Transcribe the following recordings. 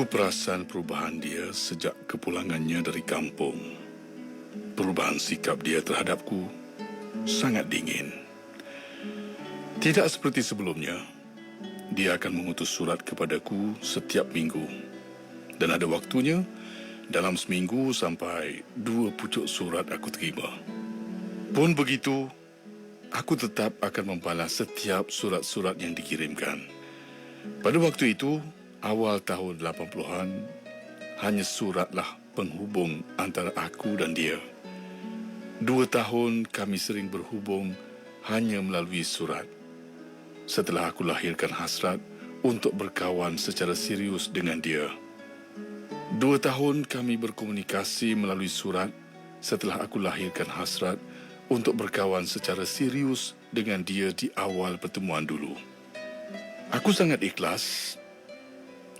perasan perubahan dia sejak kepulangannya dari kampung. Perubahan sikap dia terhadapku sangat dingin. Tidak seperti sebelumnya, dia akan mengutus surat kepadaku setiap minggu. Dan ada waktunya, dalam seminggu sampai 2 pucuk surat aku terima. Pun begitu, aku tetap akan membalas setiap surat-surat yang dikirimkan. Pada waktu itu, awal tahun 80-an, hanya suratlah penghubung antara aku dan dia. 2 tahun kami sering berhubung hanya melalui surat. Setelah aku lahirkan hasrat untuk berkawan secara serius dengan dia. 2 tahun kami berkomunikasi melalui surat setelah aku lahirkan hasrat untuk berkawan secara serius dengan dia di awal pertemuan dulu. Aku sangat ikhlas.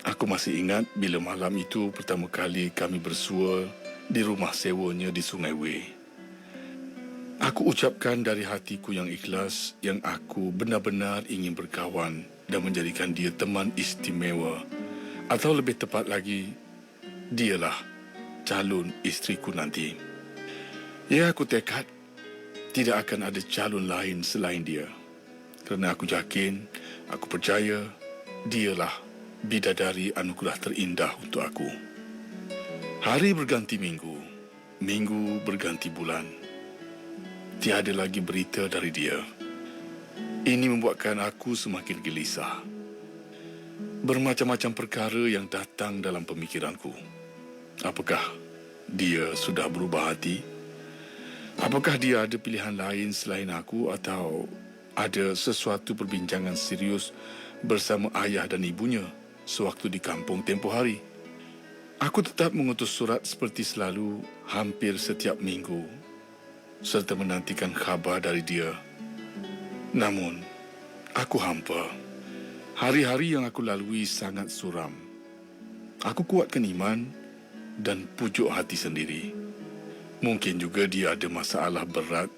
Aku masih ingat bila malam itu pertama kali kami bersua di rumah sewanya di Sungai Wei. Aku ucapkan dari hatiku yang ikhlas yang aku benar-benar ingin berkawan dan menjadikan dia teman istimewa, atau lebih tepat lagi, dialah calon isteriku nanti. Ya, aku tekad tidak akan ada calon lain selain dia. Kerana aku yakin, aku percaya, dialah bidadari anugerah terindah untuk aku. Hari berganti minggu, minggu berganti bulan. Tiada lagi berita dari dia. Ini membuatkan aku semakin gelisah. Bermacam-macam perkara yang datang dalam pemikiranku. Apakah dia sudah berubah hati? Apakah dia ada pilihan lain selain aku, atau ada sesuatu perbincangan serius bersama ayah dan ibunya sewaktu di kampung tempoh hari? Aku tetap mengutus surat seperti selalu hampir setiap minggu serta menantikan khabar dari dia. Namun, aku hampa. Hari-hari yang aku lalui sangat suram. Aku kuatkan iman dan pujuk hati sendiri. Mungkin juga dia ada masalah berat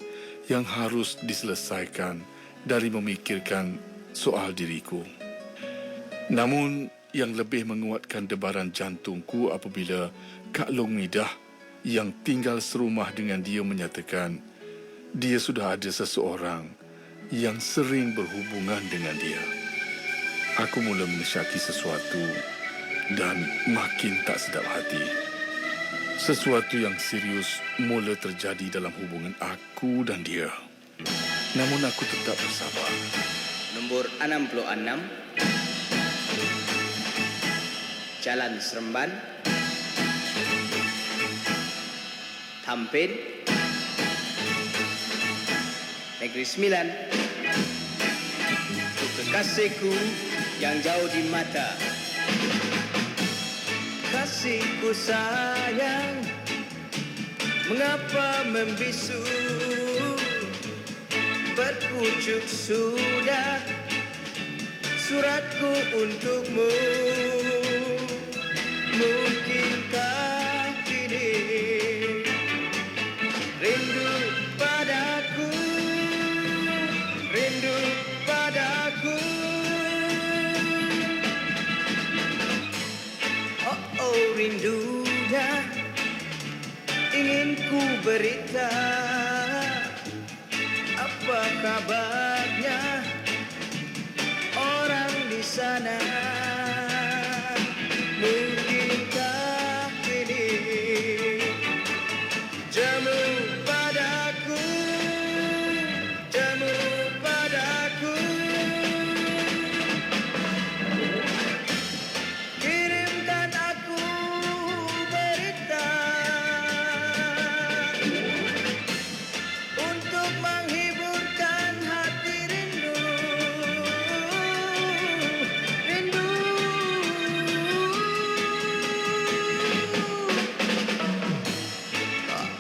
yang harus diselesaikan dari memikirkan soal diriku. Namun, yang lebih menguatkan debaran jantungku apabila Kak Long Midah yang tinggal serumah dengan dia menyatakan dia sudah ada seseorang yang sering berhubungan dengan dia. Aku mula mengesyaki sesuatu dan makin tak sedap hati. Sesuatu yang serius mula terjadi dalam hubungan aku dan dia. Namun aku tetap bersabar. Nombor 66, Jalan Seremban, Tampin, Negeri Sembilan. Untuk kekasihku yang jauh di mata, kasihku sayang, mengapa membisu? Berpucuk sudah suratku untukmu. Mungkinkah kini rindu padaku, rindu padaku? Oh, rindunya ingin ku berita. Apa kabarnya orang di sana? Mungkinkah kini jamu padaku, jamu padaku? Kirimkan aku berita untuk menghiburkan hati rindu, rindu.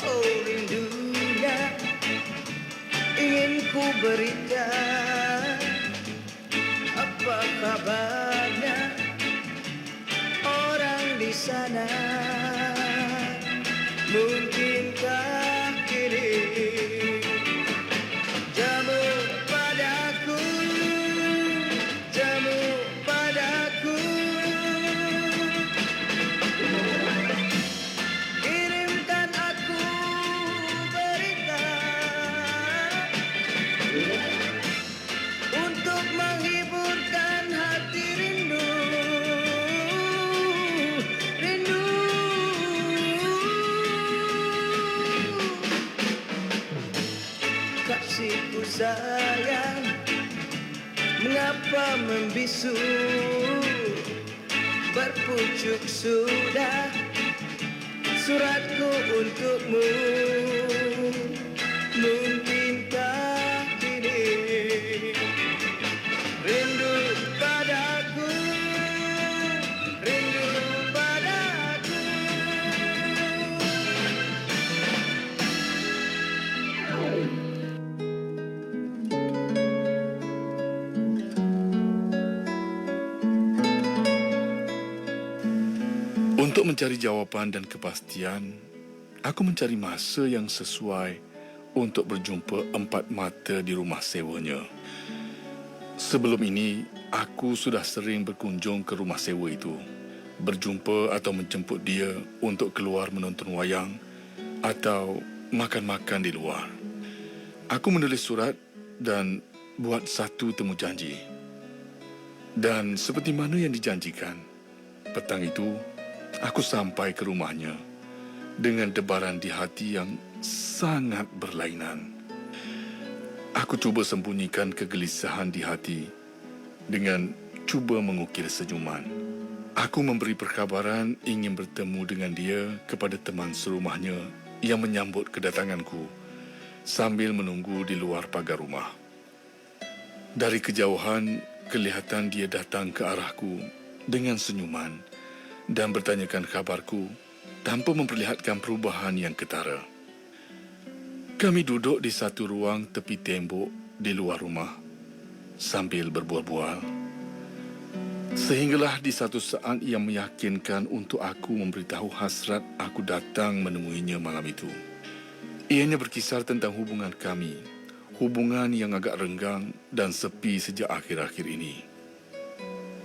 Oh, rindunya ingin ku berita. Apa kabarnya orang di sana? Mungkinkah kini jamu padaku, jamu padaku? sayang, mengapa membisu? Berpucuk sudah suratku untukmu. Mungkinkah kini rindu padaku, rindu padaku. Untuk mencari jawapan dan kepastian, aku mencari masa yang sesuai untuk berjumpa empat mata di rumah sewanya. Sebelum ini, aku sudah sering berkunjung ke rumah sewa itu, berjumpa atau menjemput dia untuk keluar menonton wayang atau makan-makan di luar. Aku menulis surat dan buat satu temu janji. Dan seperti mana yang dijanjikan, petang itu aku sampai ke rumahnya dengan debaran di hati yang sangat berlainan. Aku cuba sembunyikan kegelisahan di hati dengan cuba mengukir senyuman. Aku memberi perkabaran ingin bertemu dengan dia kepada teman serumahnya yang menyambut kedatanganku sambil menunggu di luar pagar rumah. Dari kejauhan, kelihatan dia datang ke arahku dengan senyuman dan bertanyakan kabarku tanpa memperlihatkan perubahan yang ketara. Kami duduk di satu ruang tepi tembok di luar rumah sambil berbual-bual. Sehinggalah di satu saat ia meyakinkan untuk aku memberitahu hasrat aku datang menemuinya malam itu. Ianya berkisar tentang hubungan kami, hubungan yang agak renggang dan sepi sejak akhir-akhir ini.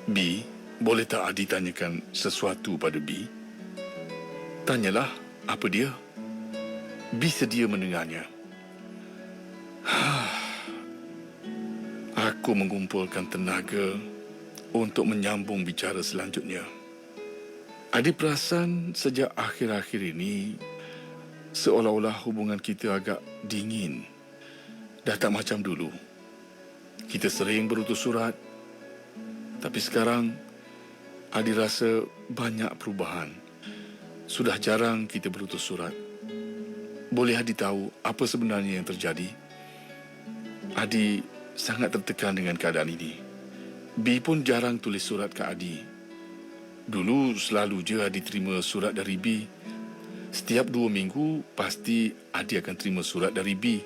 B, boleh tak Adi tanyakan sesuatu pada B? Tanyalah, apa dia? B sedia mendengarnya. Aku mengumpulkan tenaga untuk menyambung bicara selanjutnya. Adi perasan sejak akhir-akhir ini seolah-olah hubungan kita agak dingin. Dah tak macam dulu. Kita sering berutus surat, tapi sekarang Adi rasa banyak perubahan. Sudah jarang kita berutus surat. Boleh Adi tahu apa sebenarnya yang terjadi? Adi sangat tertekan dengan keadaan ini. B pun jarang tulis surat ke Adi. Dulu selalu je Adi terima surat dari B. Setiap 2 minggu pasti Adi akan terima surat dari B.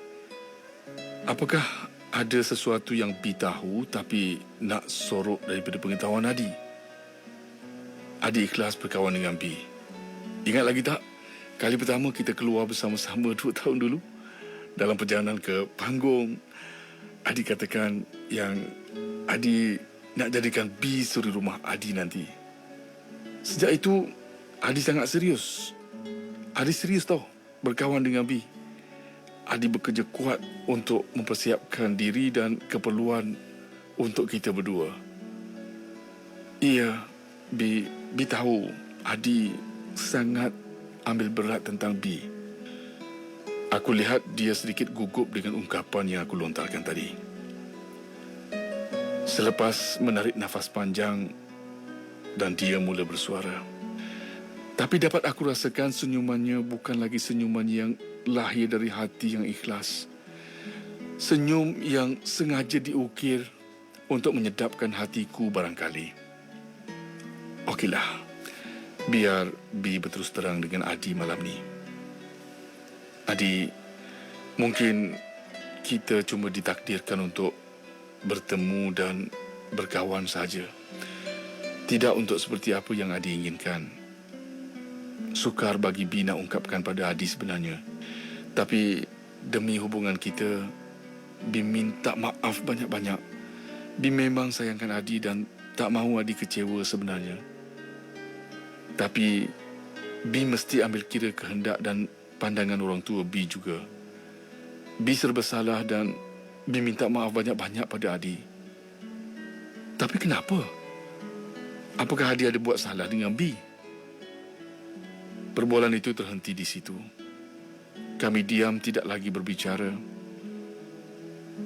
Apakah ada sesuatu yang B tahu tapi nak sorok daripada pengetahuan Adi? Adi ikhlas berkawan dengan B. Ingat lagi tak? Kali pertama kita keluar bersama-sama 2 tahun dulu. Dalam perjalanan ke panggung, Adi katakan yang Adi nak jadikan B suri rumah Adi nanti. Sejak itu, Adi sangat serius. Adi serius tau berkawan dengan B. Adi bekerja kuat untuk mempersiapkan diri dan keperluan untuk kita berdua. Iya, B tahu Adi sangat ambil berat tentang B. Aku lihat dia sedikit gugup dengan ungkapan yang aku lontarkan tadi. Selepas menarik nafas panjang dan dia mula bersuara. Tapi dapat aku rasakan senyumannya bukan lagi senyuman yang lahir dari hati yang ikhlas. Senyum yang sengaja diukir untuk menyedapkan hatiku barangkali. Okeylah, biar B berterus terang dengan Adi malam ni. Adi, mungkin kita cuma ditakdirkan untuk bertemu dan berkawan saja. Tidak untuk seperti apa yang Adi inginkan. Sukar bagi B nak ungkapkan pada Adi sebenarnya. Tapi demi hubungan kita, B minta maaf banyak-banyak. B memang sayangkan Adi dan tak mahu Adi kecewa sebenarnya. Tapi B mesti ambil kira kehendak dan pandangan orang tua B juga. B serba salah dan B minta maaf banyak-banyak pada Adi. Tapi kenapa? Apakah Adi ada buat salah dengan B? Perbualan itu terhenti di situ. Kami diam tidak lagi berbicara.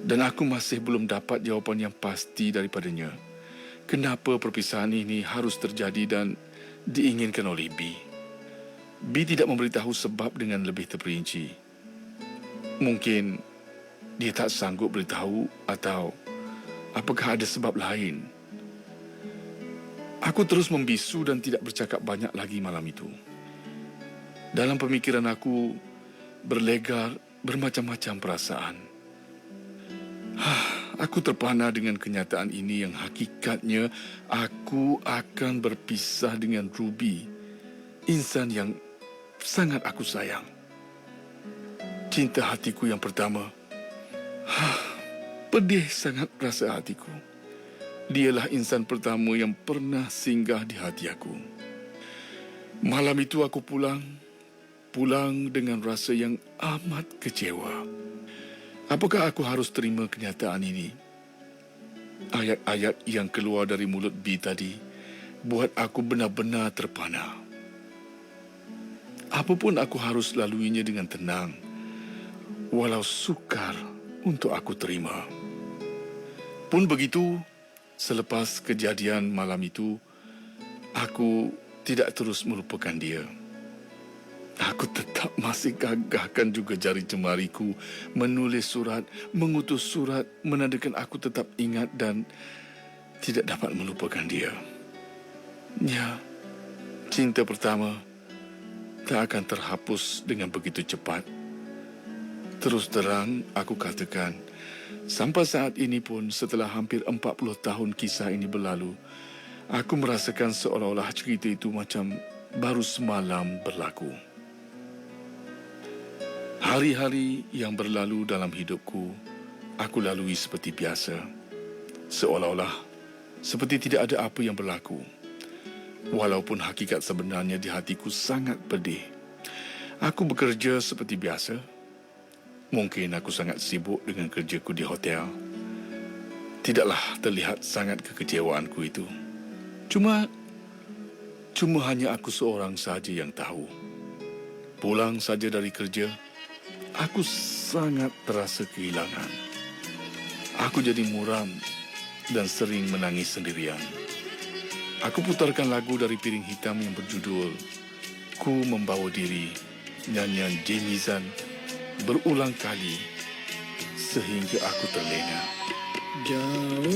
Dan aku masih belum dapat jawapan yang pasti daripadanya. Kenapa perpisahan ini harus terjadi dan diinginkan oleh B. B tidak memberitahu sebab dengan lebih terperinci. Mungkin dia tak sanggup beritahu atau apakah ada sebab lain. Aku terus membisu dan tidak bercakap banyak lagi malam itu. Dalam pemikiran aku berlegar bermacam-macam perasaan. Aku terpana dengan kenyataan ini yang hakikatnya aku akan berpisah dengan Ruby, insan yang sangat aku sayang. Cinta hatiku yang pertama. Pedih sangat rasa hatiku. Dialah insan pertama yang pernah singgah di hati aku. Malam itu aku pulang dengan rasa yang amat kecewa. Apakah aku harus terima kenyataan ini? Ayat-ayat yang keluar dari mulut B tadi buat aku benar-benar terpana. Apapun aku harus laluinya dengan tenang, walau sukar untuk aku terima. Pun begitu, selepas kejadian malam itu, aku tidak terus melupakan dia. Aku tetap masih gagahkan juga jari jemariku, menulis surat, mengutus surat, menandakan aku tetap ingat dan tidak dapat melupakan dia. Ya, cinta pertama tak akan terhapus dengan begitu cepat. Terus terang aku katakan, sampai saat ini pun setelah hampir 40 tahun kisah ini berlalu, aku merasakan seolah-olah cerita itu macam baru semalam berlaku. Hari-hari yang berlalu dalam hidupku, aku lalui seperti biasa. Seolah-olah seperti tidak ada apa yang berlaku. Walaupun hakikat sebenarnya di hatiku sangat pedih. Aku bekerja seperti biasa. Mungkin aku sangat sibuk dengan kerjaku di hotel. Tidaklah terlihat sangat kekecewaanku itu. Cuma hanya aku seorang saja yang tahu. Pulang saja dari kerja, aku sangat terasa kehilangan. Aku jadi muram dan sering menangis sendirian. Aku putarkan lagu dari Piring Hitam yang berjudul Ku Membawa Diri, nyanyian Jamizan berulang kali sehingga aku terlena. Jauh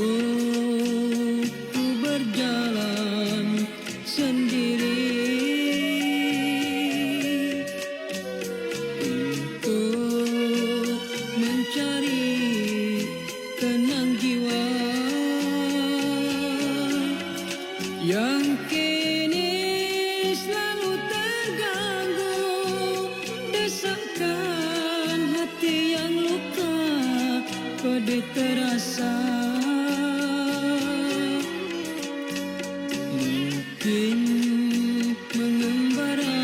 ku berjalan sendiri untuk mencari tenang jiwa yang kini selalu terganggu desakan hati yang luka pedih terasa. Mungkin mengembara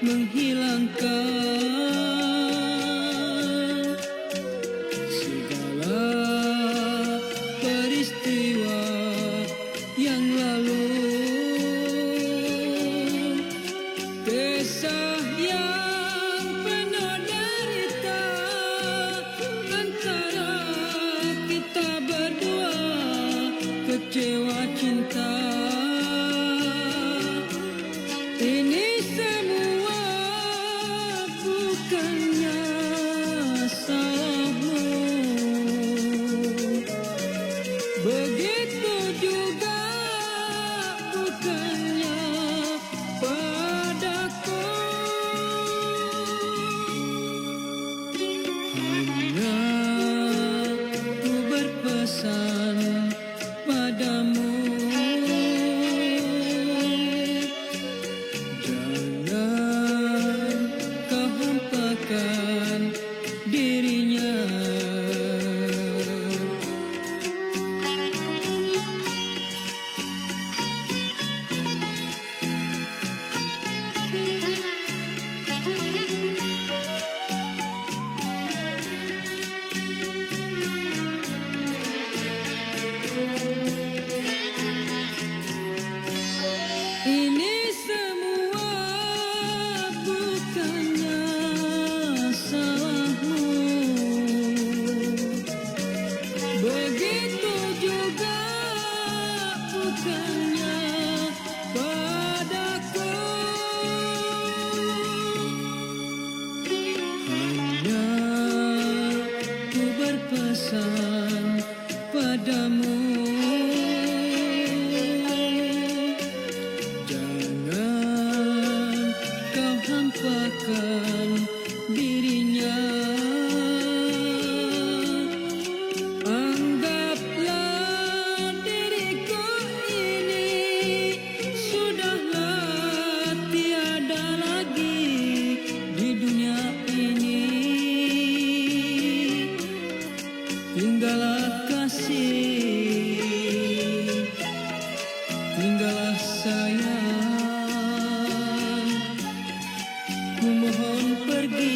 menghilangkan segala peristiwa yang lalu. Kisah yang penuh derita antara kita akan dirinya. Anggaplah diriku ini sudahlah tiada lagi di dunia ini. Tinggallah kasih, tinggallah sayang, ku mohon pergi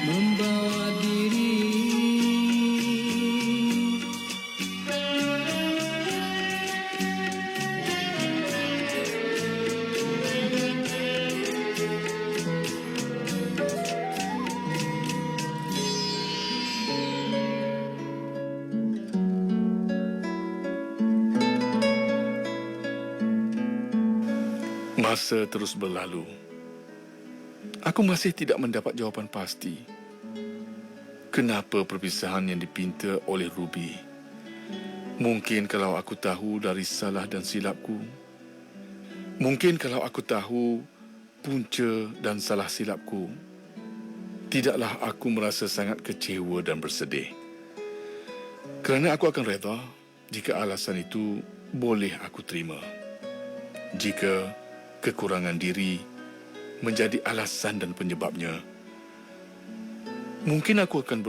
membawa diri. Masa terus berlalu. Aku masih tidak mendapat jawapan pasti. Kenapa perpisahan yang dipinta oleh Ruby? Mungkin kalau aku tahu dari salah dan silapku. Mungkin kalau aku tahu punca dan salah silapku. Tidaklah aku merasa sangat kecewa dan bersedih. Kerana aku akan reda jika alasan itu boleh aku terima. Jika kekurangan diri menjadi alasan dan penyebabnya, mungkin aku akan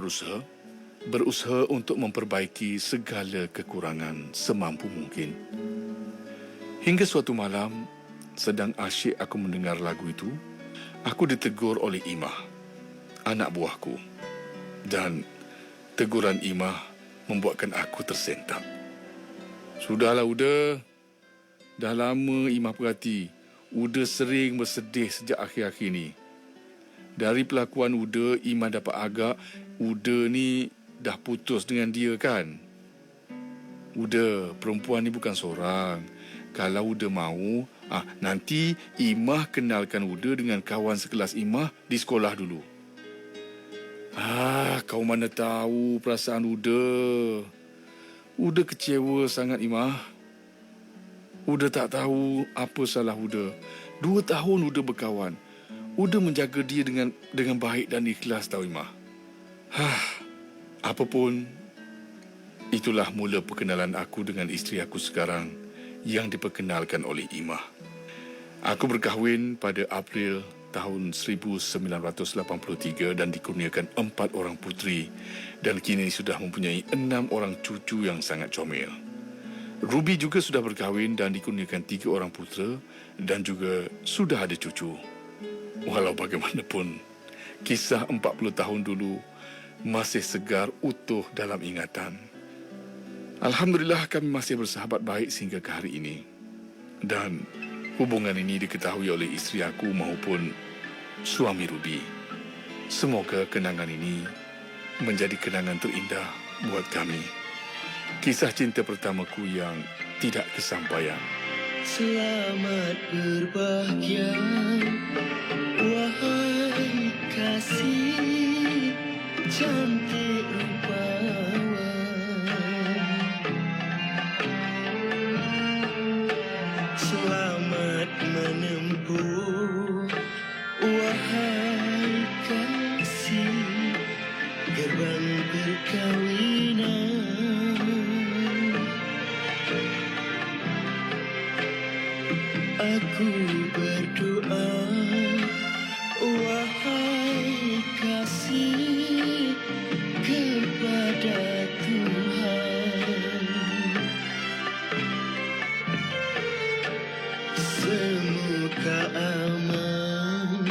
berusaha untuk memperbaiki segala kekurangan semampu mungkin. Hingga suatu malam, sedang asyik aku mendengar lagu itu, aku ditegur oleh Imah, anak buahku. Dan teguran Imah membuatkan aku tersentak. Sudahlah, Uda. Dah lama Imah perhati, Uda sering bersedih sejak akhir-akhir ni. Dari pelakuan Uda, Imah dapat agak Uda ni dah putus dengan dia kan? Uda, perempuan ni bukan seorang. Kalau Uda mahu, nanti Imah kenalkan Uda dengan kawan sekelas Imah di sekolah dulu. Kau mana tahu perasaan Uda. Uda kecewa sangat, Imah. Uda tak tahu apa salah Uda. 2 tahun Uda berkawan. Uda menjaga dia dengan baik dan ikhlas, tahu Imah. Apapun, itulah mula perkenalan aku dengan isteri aku sekarang yang diperkenalkan oleh Imah. Aku berkahwin pada April tahun 1983 dan dikurniakan 4 orang puteri dan kini sudah mempunyai 6 orang cucu yang sangat comel. Ruby juga sudah berkahwin dan dikurniakan 3 orang putera dan juga sudah ada cucu. Walau bagaimanapun, kisah 40 tahun dulu masih segar utuh dalam ingatan. Alhamdulillah kami masih bersahabat baik sehingga ke hari ini. Dan hubungan ini diketahui oleh isteri aku maupun suami Ruby. Semoga kenangan ini menjadi kenangan terindah buat kami. Kisah cinta pertamaku yang tidak kesampaian. Selamat berbahagia, wahai kasih cantik rupawan. Selamat menempuh, wahai kasih gerbang perkawinan. Aku berdoa, wahai kasih kepada Tuhan, semoga aman,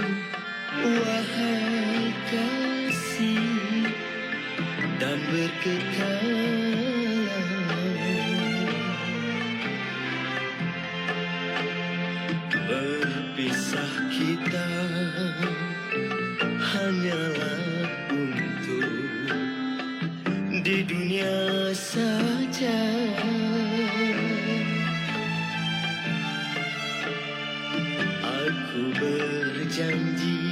wahai kasih, dan berkekalan. Berpisah kita hanyalah untuk di dunia saja. Aku berjanji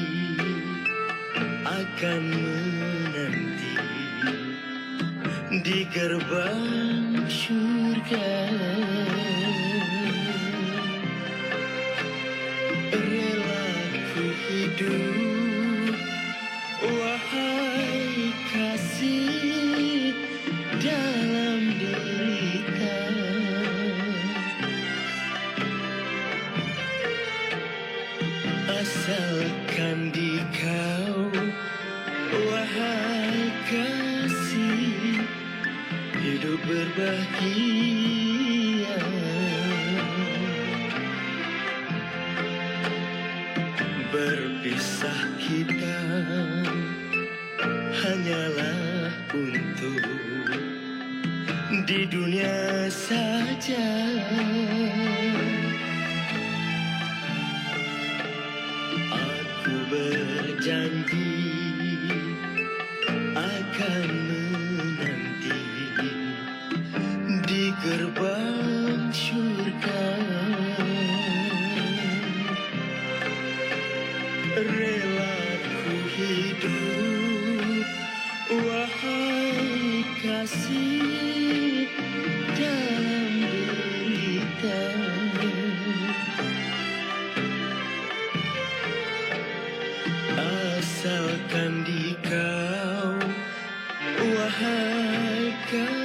akan menanti di gerbang syurga. Asalkan di kau, wahai kasih, hidup berbahagia. Berpisah kita hanyalah untuk di dunia saja. Aku berjanji akan menanti di gerbang syurga. Rela ku hidup, wahai kasih, dalam derita. Asalkan di kau, wahai kasih,